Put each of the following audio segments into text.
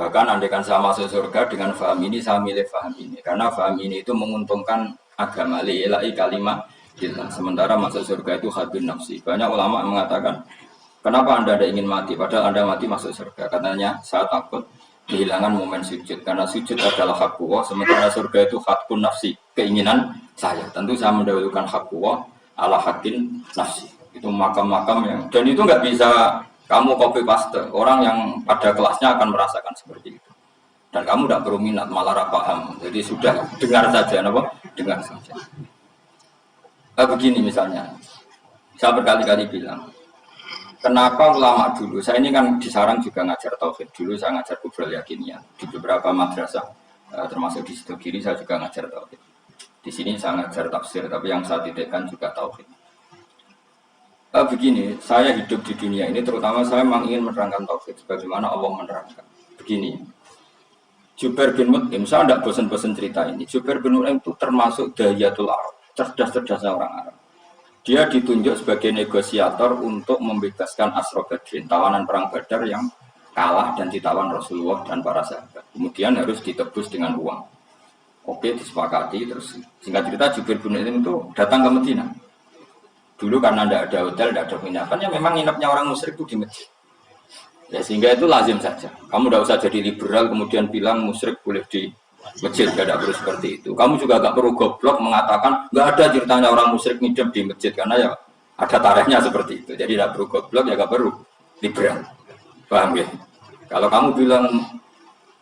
Bahkan andaikan saya masuk surga dengan faham ini, saya milih faham ini. Karena faham ini itu menguntungkan agama lillahi kalimat kita. Sementara masuk surga itu habib nafsi. Banyak ulama mengatakan, kenapa anda ada ingin mati? Padahal anda mati masuk surga. Katanya, saya takut kehilangan momen sujud. Karena sujud adalah hak Allah, sementara surga itu hakun nafsi. Keinginan saya. Tentu saya mendahulukan hak Allah ala hakin nafsi. Itu makam-makam yang, dan itu nggak bisa kamu copy paste. Orang yang pada kelasnya akan merasakan seperti itu. Dan kamu tidak perlu minat, malah paham. Jadi sudah dengar saja, apa? Dengar saja. Begini misalnya, saya berkali-kali bilang, kenapa ulama dulu? Saya ini kan di sarang juga ngajar tauhid. Dulu saya ngajar kubrul yakiniyah di beberapa madrasah, termasuk di Sidogiri saya juga ngajar tauhid. Di sini saya ngajar tafsir, tapi yang saya titikkan juga tauhid. Begini, saya hidup di dunia ini, terutama saya memang ingin menerangkan tauhid, bagaimana Allah menerangkan. Begini, Jubair bin Mut'im, saya tidak bosan-bosan cerita ini. Jubair bin Mut'im itu termasuk dahiyatul Arab, cerdas-cerdasnya orang Arab. Dia ditunjuk sebagai negosiator untuk membebaskan Asra Badrin, tawanan perang Badar yang kalah dan ditawan Rasulullah dan para sahabat. Kemudian harus ditebus dengan uang. Oke, disepakati. Terus singkat cerita, Jubair bin Mut'im itu datang ke Madinah. Dulu karena tidak ada hotel, tidak ada penginapan, ya memang nginepnya orang musyrik itu di masjid. Ya sehingga itu lazim saja. Kamu tidak usah jadi liberal kemudian bilang musyrik boleh di masjid, tidak perlu seperti itu. Kamu juga tidak perlu goblok mengatakan nggak ada ceritanya orang musyrik nginep di masjid, karena ya ada tarikhnya seperti itu. Jadi tidak perlu goblok, ya nggak perlu liberal. Paham ya? Kalau kamu bilang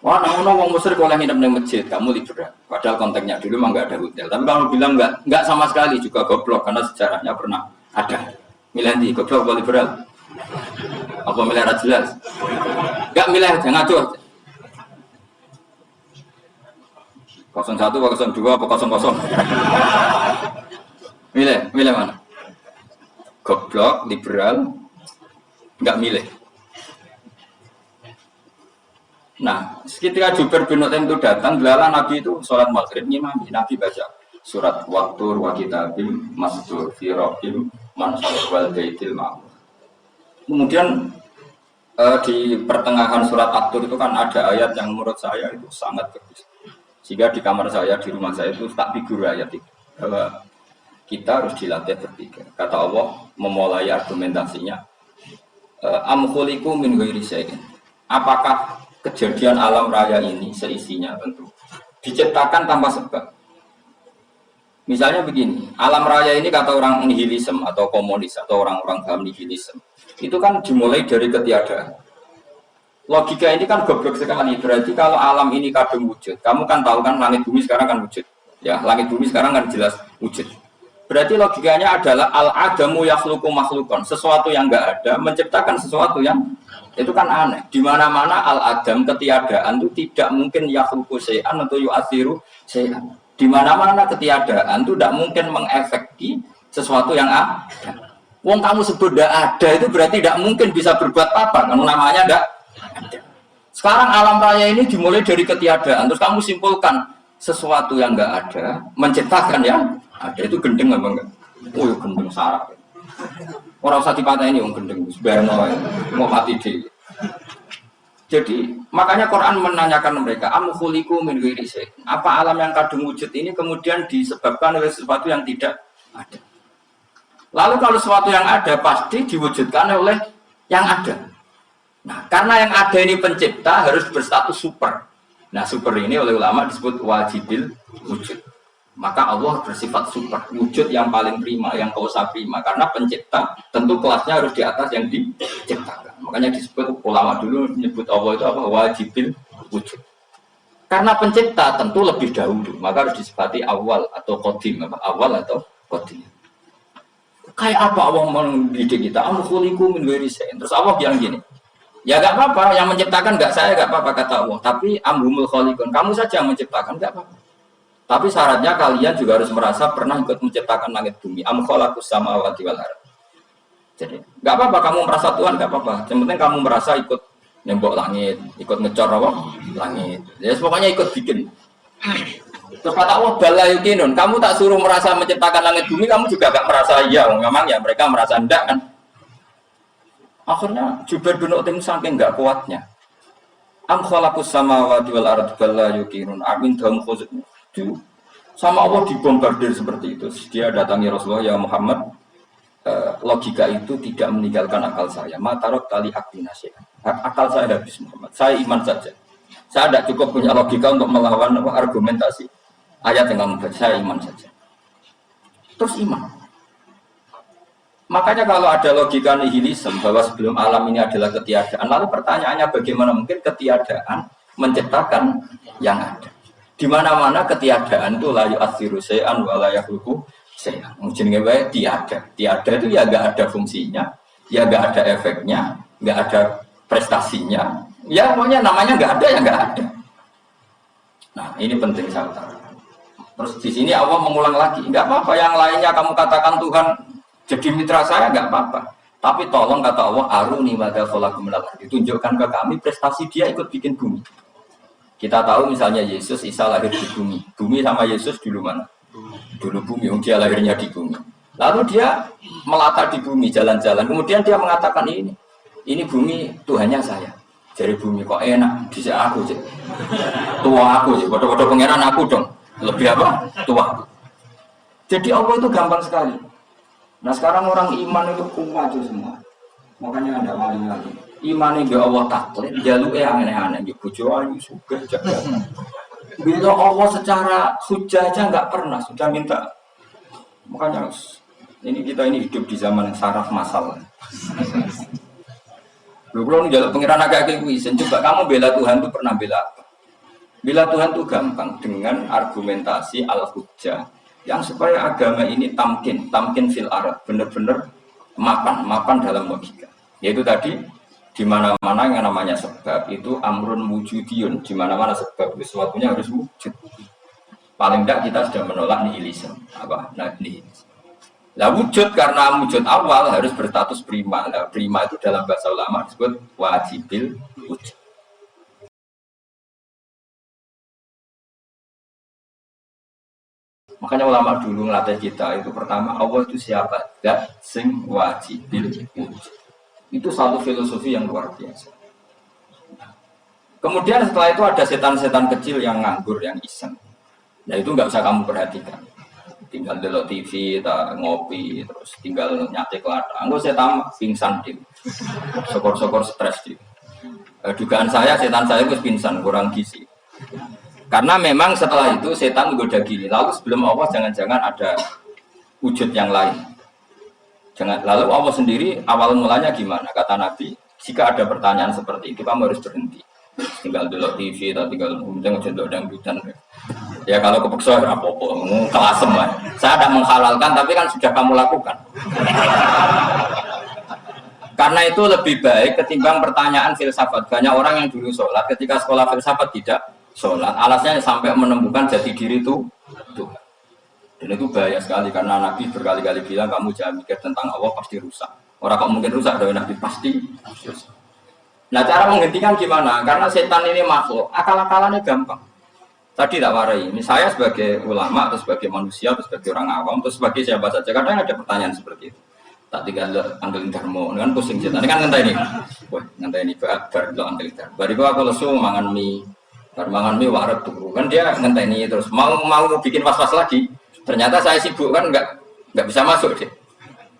wah, orang musyrik oleh nginep di masjid, kamu liberal. Padahal konteksnya dulu memang nggak ada hotel. Tapi kamu bilang nggak sama sekali juga goblok, karena sejarahnya pernah ada. Milih di goblok atau liberal? Apa milih jelas? Nggak milih, jangan ngaco. 01 apa 02 apa 00? Milih mana? Goblok, liberal, nggak milih. Nah, ketika Jubair bin Mut'im itu datang, belalah Nabi itu sholat maghrib ngimami. Nabi baca surat Wattur wa kitabim masdur fi rabbim mansur wal baitil ma'mur. Kemudian di pertengahan surat At-Tur itu kan ada ayat yang menurut saya itu sangat bagus. Sehingga di kamar saya, di rumah saya itu tak figur ayat itu. Bahwa kita harus dilatih berpikir. Kata Allah memulai argumentasinya. Am khuliqu min ghairi syai'in. Apakah kejadian alam raya ini seisinya tentu diciptakan tanpa sebab. Misalnya begini, alam raya ini kata orang nihilisme atau komunis atau orang-orang paham nihilisme, itu kan dimulai dari ketiadaan. Logika ini kan goblok sekali. Berarti kalau alam ini kadung wujud, kamu kan tahu kan langit bumi sekarang kan wujud. Ya, langit bumi sekarang kan jelas wujud. Berarti logikanya adalah al-adamu yakhluqu makhluqan, sesuatu yang enggak ada menciptakan sesuatu yang itu kan aneh. Di mana-mana al-adam ketiadaan itu tidak mungkin yakhluqu syai'an atau yu'athiru syai'an. Di mana-mana ketiadaan itu tidak mungkin mengefeki sesuatu yang ada. Wong kamu sebut tidak ada itu berarti tidak mungkin bisa berbuat apa, karena namanya tidak ada. Sekarang alam raya ini dimulai dari ketiadaan, terus kamu simpulkan sesuatu yang enggak ada menciptakan yang ada, itu gendeng apa enggak? Oh ya gendeng sarap. Orang usah dipatahin yang gendeng, sebenarnya mau mati deh. Jadi makanya Quran menanyakan mereka, am khuliqu min ghairi syai'. Apa alam yang kadung wujud ini kemudian disebabkan oleh sesuatu yang tidak ada? Lalu kalau sesuatu yang ada pasti diwujudkan oleh yang ada. Nah, karena yang ada ini pencipta harus berstatus super. Nah, super ini oleh ulama disebut wajibil wujud. Maka Allah bersifat super, wujud yang paling prima, yang kausa prima. Karena pencipta tentu kelasnya harus di atas yang diciptakan. Makanya disebut ulama dulu menyebut Allah itu apa? Wajibil wujud. Karena pencipta tentu lebih dahulu, maka harus disifati awal atau qadim, awal atau qadim. Kayak apa Allah mendidik kita? Am khuliqu min ghairi syai'in. Terus Allah bilang gini, ya gak apa-apa, yang menciptakan gak saya, gak apa-apa kata Allah. Tapi amhumul khaliqun, kamu saja yang menciptakan, gak apa-apa. Tapi syaratnya kalian juga harus merasa pernah ikut menciptakan langit bumi. Am khalaqus samawati wal ardh. Jadi, gak apa-apa kamu merasa Tuhan, gak apa-apa. Yang penting kamu merasa ikut nembok langit, ikut ngecor apa? Langit. Ya pokoknya ikut bikin. Terus kata Allah, bala yukinun, kamu tak suruh merasa menciptakan langit bumi, kamu juga gak merasa iya. Memang ya mereka merasa enggak kan. Akhirnya Jubair bin Mut'im saking gak kuatnya. Am khalaqus samawati wal ardi bal la yuqinun amin dahum khuzun. Sama Allah dibombardir seperti itu. Dia datangi Rasulullah, ya Muhammad, logika itu tidak meninggalkan akal saya. Matarok tali haktina syai'an. Akal saya habis Muhammad. Saya iman saja. Saya tidak cukup punya logika untuk melawan argumentasi ayat yang kamu baca. Saya iman saja. Terus iman. Makanya kalau ada logika nihilisme bahwa sebelum alam ini adalah ketiadaan, lalu pertanyaannya bagaimana mungkin ketiadaan menciptakan yang ada? Di mana-mana ketiadaan itu la yu'atsiru syai'an wa la yakhluqu syai'an. Jenenge wae tiada. Tiada itu ya enggak ada fungsinya, ya enggak ada efeknya, enggak ada prestasinya. Ya pokoknya namanya enggak ada ya enggak ada. Nah, ini penting saya utarakan. Terus di sini Allah mengulang lagi, enggak apa-apa yang lainnya kamu katakan Tuhan jadi mitra saya enggak apa-apa. Tapi tolong kata Allah, aruni madza khalaqu minal ardi. Tunjukkan ke kami prestasi dia ikut bikin bumi. Kita tahu misalnya Yesus, Isa lahir di bumi. Bumi sama Yesus dulu mana? Dulu bumi, dia lahirnya di bumi. Lalu dia melata di bumi, jalan-jalan. Kemudian dia mengatakan ini bumi Tuhannya saya. Jadi bumi kok enak, bisa aku sih. Tua aku sih, bodoh-bodoh pangeran aku dong. Lebih apa? Tua. Jadi Allah itu gampang sekali. Nah sekarang orang iman itu kuat itu semua. Makanya ada wali-wali. Iman ini Allah taklid, jaluk aneh-aneh. Bojo ayu sugih jaga. Bila Allah secara hujah aja nggak pernah sudah minta. Makanya kita ini hidup di zaman saraf masalah. Lu kalau jaluk pengiran agak kuisen, coba kamu bela Tuhan itu pernah bela apa? Bela Tuhan itu gampang dengan argumentasi al-hujjah yang supaya agama ini tamkin fil arad, benar-benar mapan dalam logika. Yaitu tadi di mana-mana yang namanya sebab itu amrun wujudiyun, di mana-mana sebab sesuatunya harus wujud. Paling tidak kita sudah menolak nihilisme. Apa? Nah, nihilisme. Lah wujud karena wujud awal harus berstatus prima. Nah, prima itu dalam bahasa ulama disebut wajibil wujud. Makanya ulama dulu ngelatih kita itu pertama Allah itu siapa? Zat sing wajibil wujud. Itu satu filosofi yang luar biasa. Kemudian setelah itu ada setan-setan kecil yang nganggur, yang iseng. Nah itu nggak usah kamu perhatikan. Tinggal delok TV, ngopi, terus tinggal nyatek lada. Enggak setan pingsan di, sokor-sokor stres di. Dugaan saya setan saya itu pingsan, kurang gizi. Karena memang setelah itu setan menggoda gini. Lalu sebelum Allah jangan-jangan ada wujud yang lain. Lalu Allah sendiri awal mulanya gimana? Kata Nabi, jika ada pertanyaan seperti itu kamu harus berhenti. Tinggal dulu TV atau tinggal ngejendok dangdutan. Ya kalau kepeksa apa-apa, kelasem lah. Saya tidak menghalalkan tapi kan sudah kamu lakukan. Karena itu lebih baik ketimbang pertanyaan filsafat. Banyak orang yang dulu sholat ketika sekolah filsafat tidak sholat. Alasnya sampai menemukan jati diri itu Tuhan. Dan itu bahaya sekali karena Nabi berkali-kali bilang kamu jangan mikir tentang Allah pasti rusak. Orang kok mungkin rusak dari Nabi pasti rusak. Nah cara menghentikan gimana? Karena setan ini makhluk, akal-akalannya gampang. Tadi tak warai, ini saya sebagai ulama atau sebagai manusia atau sebagai orang awam atau sebagai siapa saja. Kadang ada pertanyaan seperti itu. Tak tinggal ambil darmo, kan pusing setan. Ini kan ngentai ini. Wah ngentai ini baru ambil darmo. Bariku aku lesu mangan mie waret tuh. Kan dia ngentai ini terus mau bikin was-was lagi. Ternyata saya sibuk kan nggak bisa masuk deh.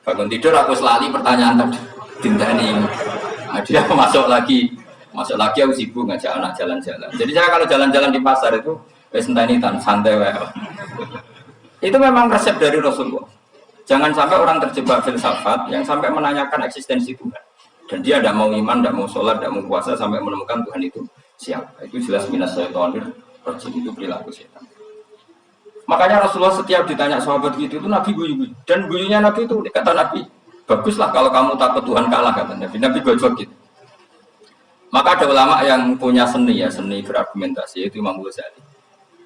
Bangun tidur aku selali pertanyaan tadi. Dintani. Nah, dia masuk lagi aku sibuk ngajak anak jalan-jalan. Jadi saya kalau jalan-jalan di pasar itu sentani santai wae. Itu memang resep dari Rasulullah. Jangan sampai orang terjebak filsafat yang sampai menanyakan eksistensi Tuhan. Dan dia tidak mau iman, tidak mau sholat, tidak mau puasa sampai menemukan Tuhan itu siapa. Itu jelas minas syaitonir rajim, itu perilaku setan. Makanya Rasulullah setiap ditanya sahabat gitu itu Nabi guyu. Dan guyunya Nabi itu kata Nabi, baguslah kalau kamu takut Tuhan kalah kata Nabi. Nabi gojok gitu. Maka ada ulama yang punya seni berargumentasi yaitu Imam Ghazali.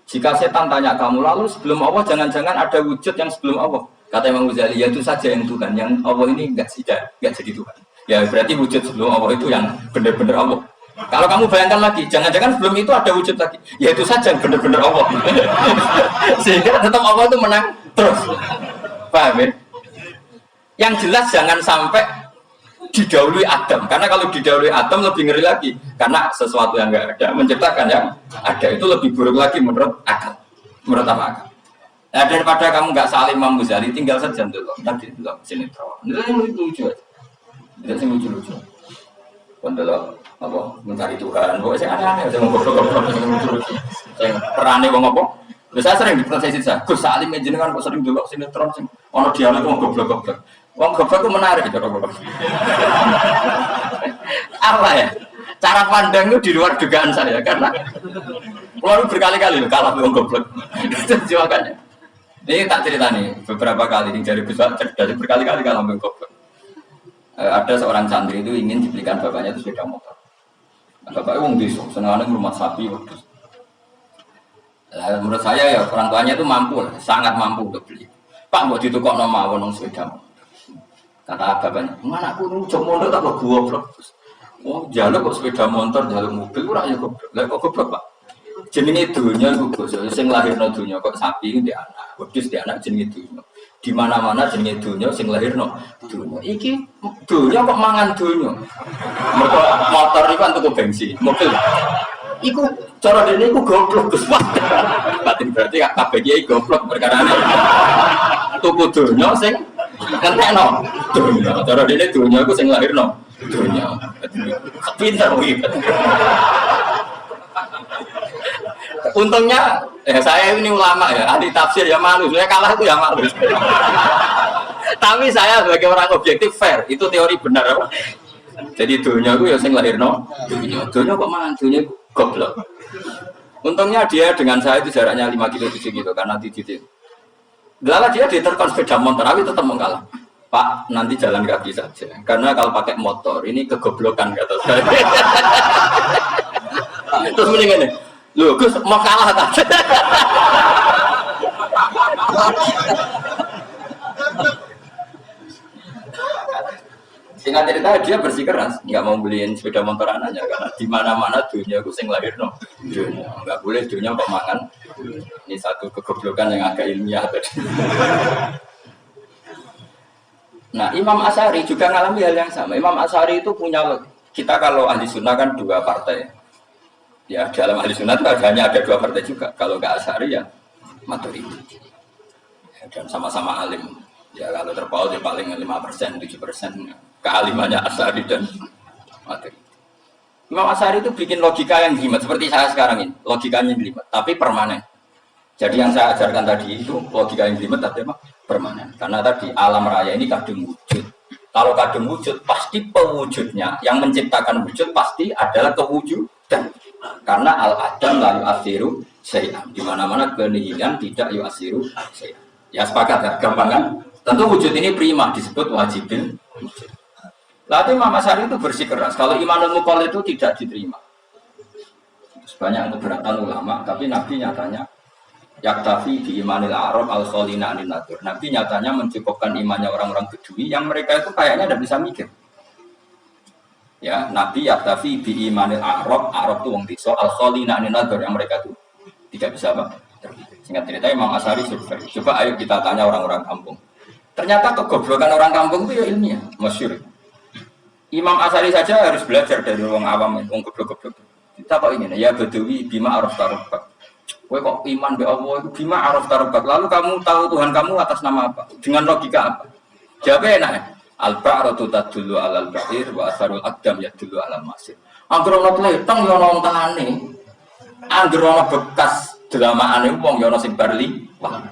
Jika setan tanya kamu lalu sebelum Allah jangan-jangan ada wujud yang sebelum Allah. Kata Imam Ghazali ya itu saja yang Tuhan, yang Allah ini enggak jadi Tuhan. Ya berarti wujud sebelum Allah itu yang benar-benar Allah. Kalau kamu bayangkan lagi, jangan-jangan sebelum itu ada wujud lagi, ya itu saja yang benar-benar Allah. Sehingga tetap Allah itu menang terus. Paham ya? Yang jelas jangan sampai didahului Adam. Karena kalau didahului Adam lebih ngeri lagi. Karena sesuatu yang nggak ada menciptakan yang ada itu lebih buruk lagi menurut akal. Menurut apa akal? Nah, daripada kamu nggak saling Imam Ghazali, tinggal saja dulu. Tadi dulu sinetron. Itu yang lucu aja. Itu yang lucu-lucu. Kalau apa mencari Tuhan, saya aneh-aneh, saya mau goblok-goblok, saya lucu-lucu. Saya perane wong apa? Saya sering diproses saya. Gus Salim jenengan kok sering dulu sinetron sing ono dialog wong goblok-goblok. Wong goblok itu menarik cara goblok. Apa ya? Cara pandang itu di luar dugaan saya karena lalu berkali-kali kalah wong goblok. Itu makanya. Ini tak cerita nih beberapa kali ini dari besar cerdas berkali-kali kalah wong goblok. Ada seorang santri itu ingin dibelikan bapaknya itu sepeda motor. Bapaknya wong desa, senengane rumah sapi wedhus. Menurut saya ya orang tuanya itu mampu, sangat mampu untuk beli. Pak mau ditukokno mawon wong sepeda motor. Kata bapaknya, "Mana aku njok mondok tak kok goblok." Oh, jaluk kok sepeda motor, jaluk mobil ora ya goblok. Lah kok goblok, Pak? Jenenge dunya Gus, sing lahirno dunya kok sapi ndek anak, wedhus ndek anak jenenge dunya. Di mana-mana jenenge dunya sing lahirno dunya. Iki dunya kok mangan dunya. Mergo motor iku kan tuku bensin, mobil. Iku cara dene iku goblok Gus. Batin berarti kabeh iki goblok perkarane. Tuku dunya sing ngentekno dunya. Cara dene dunya iku sing lahirno dunya. Pinter iki. Untungnya saya ini ulama ya, ahli tafsir ya malu, saya kalah itu ya malu. Tapi saya sebagai orang objektif fair, itu teori benar apa? Jadi dunia itu ya sing lahirno dunia kok mangan dunia goblok. Untungnya dia dengan saya itu jaraknya 5 kilo 7 kilo karena titik. Lala dia diterkon sepeda motor, tapi tetap mau kalah. Pak, nanti jalan kaki saja. Karena kalau pakai motor ini kegoblokan kata saya. Terus mendingan nih. Loh, Gus mau kalah tak? Singkat cerita dia bersikeras, nggak mau beliin sepeda motor anaknya karena di mana-mana dunia gue sing lahir no, nggak boleh dunia kok makan. Ini satu kegoblokan yang agak ilmiah tadi. Nah, Imam Asy'ari juga mengalami hal yang sama. Imam Asy'ari itu punya, kita kalau ahli sunnah kan 2 partai. Ya dalam ahli sunnah itu hanya ada 2 partai juga. Kalau nggak Asy'ari ya Maturidi. Ya, dan sama-sama alim. Ya kalau terpaut ya paling 5%, 7% kealimannya Asy'ari dan Maturidi. Imam Asy'ari itu bikin logika yang jelimet seperti saya sekarang ini. Logikanya jelimet, tapi permanen. Jadi yang saya ajarkan tadi itu logika yang jelimet tapi apa? Permanen. Karena tadi alam raya ini kadung wujud. Kalau kadung wujud pasti pewujudnya yang menciptakan wujud pasti adalah kewujudan. Karena al-adam la yu'athiru syai'an. Di mana-mana kenihilan tidak yu'athiru syai'an. Ya sepakat ya, gampang kan? Tentu wujud ini prima disebut wajibin wujud. Lalu Imam Asy'ari itu bersikeras kalau imanul muqall itu tidak diterima. Banyak keberatan ulama, tapi Nabi nyatanya yaktafi di imanil Arab al-khalina anin nadur. Nabi nyatanya mencukupkan imannya orang-orang Bedui yang mereka itu kayaknya tidak bisa mikir. Ya, Nabi yaktafi bi imanil Arab itu wong desa al-khalina anin nadur yang mereka itu tidak bisa apa? Singkat cerita Imam Asy'ari survei. Coba ayo kita tanya orang-orang kampung. Ternyata kegoblokan orang kampung itu ya ilmiah, masyhur. Imam Asy'ari saja harus belajar dari orang awam, wong goblok-goblok. Kita kok ini ya Badawi bima araf tarabak. Kowe kok iman be Allah itu bima araf tarabak. Lalu kamu tahu Tuhan kamu atas nama apa? Dengan logika apa? Jawabnya enak ya. Al-ba'ratu tadullu 'alal ba'ir wa asarul aqdam yadullu 'alal masir. Angger ana tleteng yo ana ontane. Angger ana bekas delamaane wong yo ana sing barli. Wah.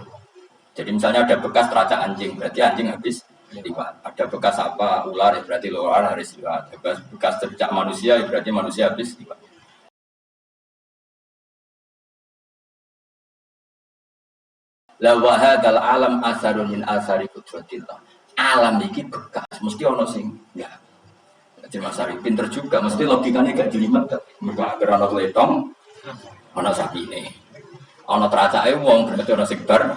Jadi misalnya ada bekas teracak anjing, berarti anjing habis liwat. Ada bekas apa ular, ya berarti ular harus liwat. Bekas teracak manusia, ya berarti manusia habis liwat. La wa hadzal alam asarun min asari qudratillah. Alam iki bekas, mesti ono sing ya. Jadi Mas Ari pinter juga, mesti logikanya gak jelimet. Mergo agar ono letong, ono sapine. Ono teracake wong berarti ono sing bar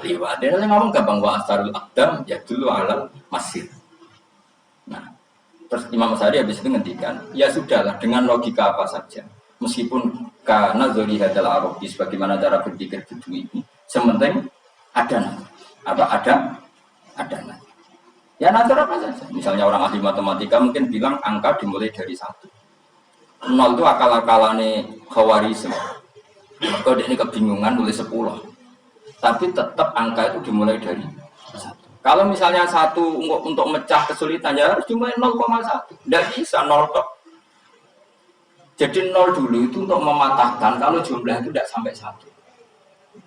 liwat. Dia ngomong gampang wa asarul aqdam ya dulu alam masir. Nah, terus Imam Asy'ari habis itu ngendikan, ya sudahlah dengan logika apa saja. Meskipun karena zoli hadal arabi sebagaimana cara berpikir Bedui ini, sementing ada apa ada. Ya natural apa saja. Misalnya orang ahli matematika mungkin bilang angka dimulai dari 1. 0 itu akal-akalane Khawarizm. Maka dia ini kebingungan nulis 10. Tapi tetap angka itu dimulai dari 1. Kalau misalnya 1 untuk mecah kesulitan ya harus dimulai 0,1. Tidak bisa 0 tok. Jadi 0 dulu itu untuk mematahkan kalau jumlah itu tidak sampai 1.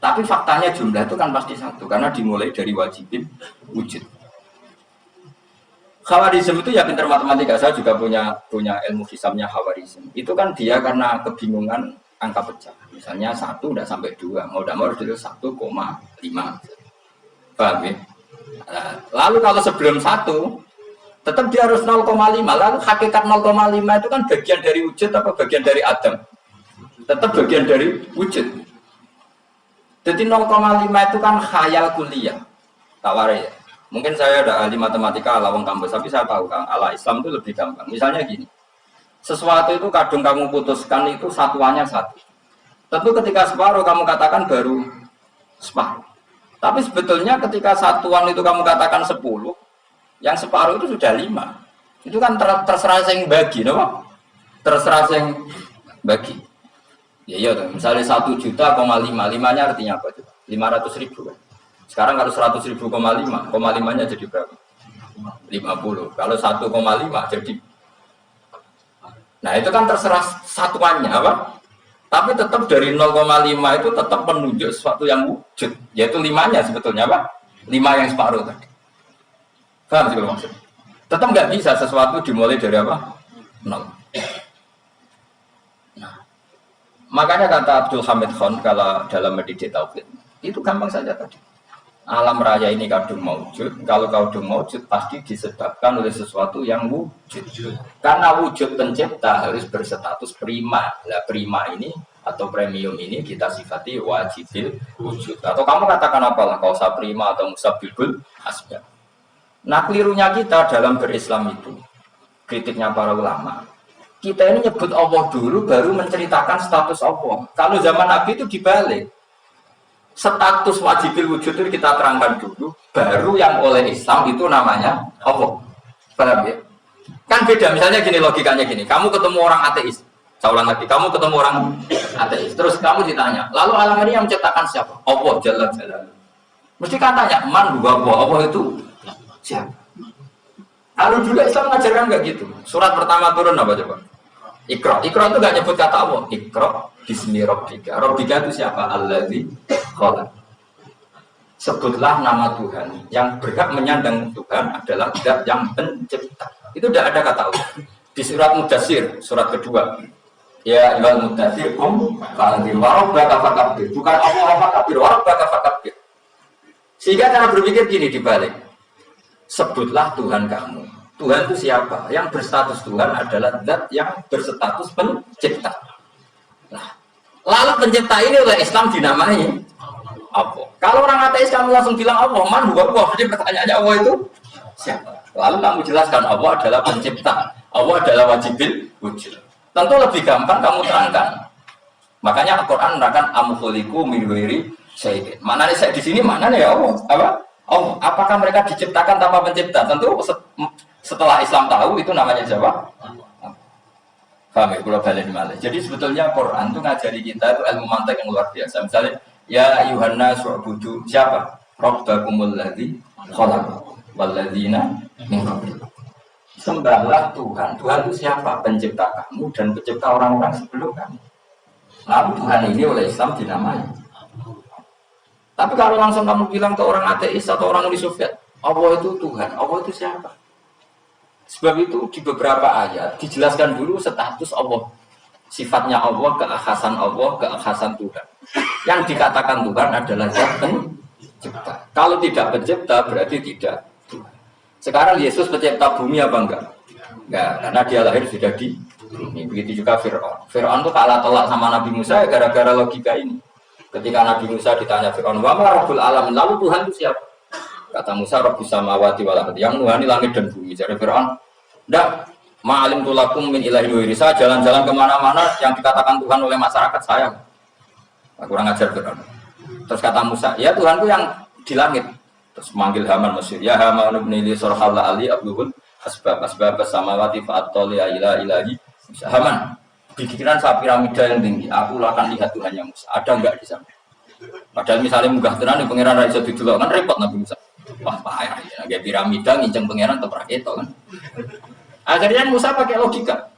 Tapi faktanya jumlah itu kan pasti 1 karena dimulai dari wajibin wujud. Khawarizm itu ya pintar matematika. Saya juga punya ilmu hisabnya Khawarizm. Itu kan dia karena kebingungan angka pecah. Misalnya 1 tidak sampai 2, mau tidak mau harus dulu 1,5. Paham ya? Nah, lalu kalau sebelum 1, tetap dia harus 0,5. Lalu hakikat 0,5 itu kan bagian dari wujud apa bagian dari Adam? Tetap bagian dari wujud. Jadi 0,5 itu kan khayal kuliah. Tawari ya. Mungkin saya ada ahli matematika ala wong kampus, tapi saya tahu Kang, ala Islam itu lebih gampang. Misalnya gini, sesuatu itu kadung kamu putuskan itu satuannya 1. Tentu ketika separuh kamu katakan baru separuh. Tapi sebetulnya ketika satuan itu kamu katakan 10, yang separuh itu sudah 5. Itu kan terserah yang bagi, no? Terserah yang bagi. Ya iya, misalnya 1,5 juta, 5-nya artinya apa? 500.000 kan? Sekarang kalau 100.000,5, 5-nya jadi berapa? 50. Kalau 1,5 jadi. Nah itu kan terserah satuannya apa? Tapi tetap dari 0,5 itu tetap menunjuk sesuatu yang wujud, yaitu 5-nya sebetulnya apa? 5 yang separuh tadi. Paham sih maksud? Tetap nggak bisa sesuatu dimulai dari apa? 0. Nah, makanya kata Abdul Hamid Khan kalau dalam mendidik tauhid itu gampang saja tadi. Alam raya ini kadung maujud. Kalau kadung maujud pasti disebabkan oleh sesuatu yang wujud. Karena wujud pencipta harus berstatus prima. Nah, prima ini atau premium ini kita sifati wajibil wujud. Atau kamu katakan apalah kausa prima atau musabbibul asbab. Nah, kelirunya kita dalam berislam itu, kritiknya para ulama. Kita ini nyebut Allah dulu baru menceritakan status Allah. Kalau zaman Nabi itu dibalik. Status wajibil wujud itu kita terangkan dulu, baru yang oleh Islam itu namanya Allah. Paham ya? Kan beda, misalnya gini logikanya gini, kamu ketemu orang ateis, saya ulang lagi, kamu ketemu orang ateis, terus kamu ditanya, lalu alam ini yang menciptakan siapa? Allah Jalla Jalla. Mesti kan tanya, man huwa Allah itu siapa? Lalu juga Islam mengajarkan nggak gitu. Surat pertama turun apa coba? Iqra. Iqra itu nggak nyebut kata Allah. Iqra bismi rabbika. Rabbika itu siapa? Allazi khalaq. Sebutlah nama Tuhan. Yang berhak menyandang Tuhan adalah zat yang pencipta. Itu tidak ada kata Allah. Di surat Mudatsir, surat kedua. Ya ayyuhal mudatsir qum fa'anzir wa rabbaka fakabbir. Bukan Allah fakabbir, wa rabbaka fakabbir. Sehingga cara berpikir gini dibalik. Sebutlah Tuhan kamu. Tuhan itu siapa? Yang berstatus Tuhan adalah zat yang berstatus pencipta. Nah, lalu pencipta ini oleh Islam dinamai Allah. Kalau orang ateis kamu langsung bilang Allah, man huwa Allah. Jadi pertanyaannya Allah itu siapa? Lalu kamu jelaskan Allah adalah pencipta. Allah adalah wajibil wujud. Tentu lebih gampang kamu terangkan. Makanya Al-Quran menerangkan amkhuliku min ghairi syai'in. Mana nih saya di sini mana nih ya Allah? Apa? Oh, apakah mereka diciptakan tanpa pencipta? Tentu setelah Islam tahu itu namanya siapa? Paham ya? Kalau balik malah. Jadi sebetulnya Quran itu ngajari kita itu ilmu mantik yang luar biasa. Misalnya, ya Yuhanna su'budu siapa? Rabbakumul ladzi khalaqakum wal ladzina min qablikum. Sembahlah Tuhan. Tuhan itu siapa? Pencipta kamu dan pencipta orang-orang sebelum kamu. Lalu Tuhan ini oleh Islam dinamai. Tapi kalau langsung kamu bilang ke orang ateis atau orang Uni Soviet, Allah itu Tuhan, Allah itu siapa? Sebab itu di beberapa ayat dijelaskan dulu status Allah. Sifatnya Allah, keakhasan Tuhan. Yang dikatakan Tuhan adalah zat pencipta. Kalau tidak pencipta berarti tidak Tuhan. Sekarang Yesus pencipta bumi apa enggak? Enggak, karena dia lahir sudah di bumi. Begitu juga Fir'aun. Fir'aun itu kalah telak sama Nabi Musa gara-gara logika ini. Ketika Nabi Musa ditanya Fir'aun, wa ma rabbul alamin, lalu Tuhan itu siapa? Kata Musa, Rabbus samawati wal ardi, yang nuhani langit dan bumi. Jadi Fir'aun, ndak, ma'alim tulakum min ilahi wiri. Saya jalan-jalan kemana-mana yang dikatakan Tuhan oleh masyarakat saya. Kurang ajar Fir'aun. Terus kata Musa, ya Tuhanku yang di langit. Terus manggil Haman Mesir, ya Haman ibn li sarhal ali abdul asbab samawati fa'atoli ila ilahi. Haman, bikiran saya piramida yang tinggi, aku akan lihat Tuhan yang Musa. Ada enggak di sana? Padahal misalnya munggah tenan yang pangeran ra iso didelok kan repot Nabi Musa. Wah payah ya, kayak piramida nginceng pangeran tetep itu kan. Akhirnya Musa pakai logika.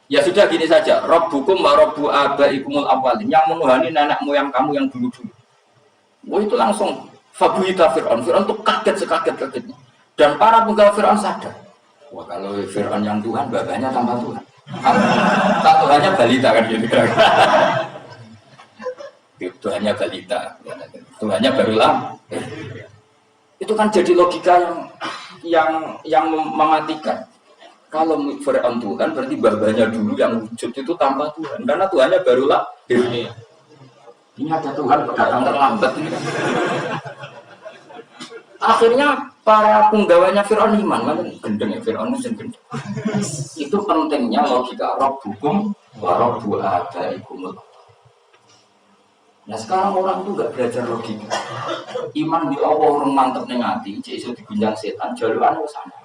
Ya sudah gini saja, Rabbukum wa Rabbu abaikumul awwalin, yang menuhani nenek moyang kamu yang dulu-dulu. Wah itu langsung Fabuhita Fir'aun tuh kaget sekaget-kagetnya. Dan para penggawa Fir'aun sadar. Wah kalau Fir'aun yang Tuhan, babanya tambah Tuhan. Tuhannya balita kan gitu. Tuhannya balita. Tuhannya barulah. Itu kan jadi logika yang mematikan. Kalau Fir'aun Tuhan, berarti babanya dulu yang wujud itu tanpa Tuhan. Karena Tuhannya barulah. Ini ada Tuhan datang terlambat. Akhirnya para penggawanya Fir'aun iman, kan gendeng ya Fir'aun itu gendeng. Itu pentingnya logika Rabbukum wa Rabbu abaikumul. Nah sekarang orang itu nggak belajar logika. Iman di Allah orang mantep ning ati, cek iso digunjang setan, jaluan ke sana.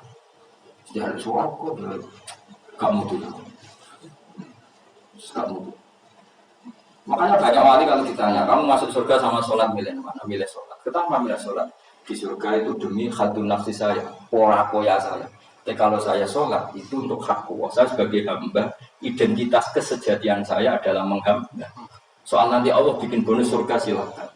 Sudah ada suaraku, kamu tuh, kamu tuh. Makanya banyak wali kalau ditanya, kamu masuk surga sama sholat milih mana? Milih sholat. Kenapa milih sholat? Di surga itu demi khadun nafsi saya, pola koya saya. Tapi kalau saya sholat itu untuk hak kuasa sebagai hamba, identitas kesejatian saya adalah menghamba. Soal nanti Allah bikin bonus surga silakan.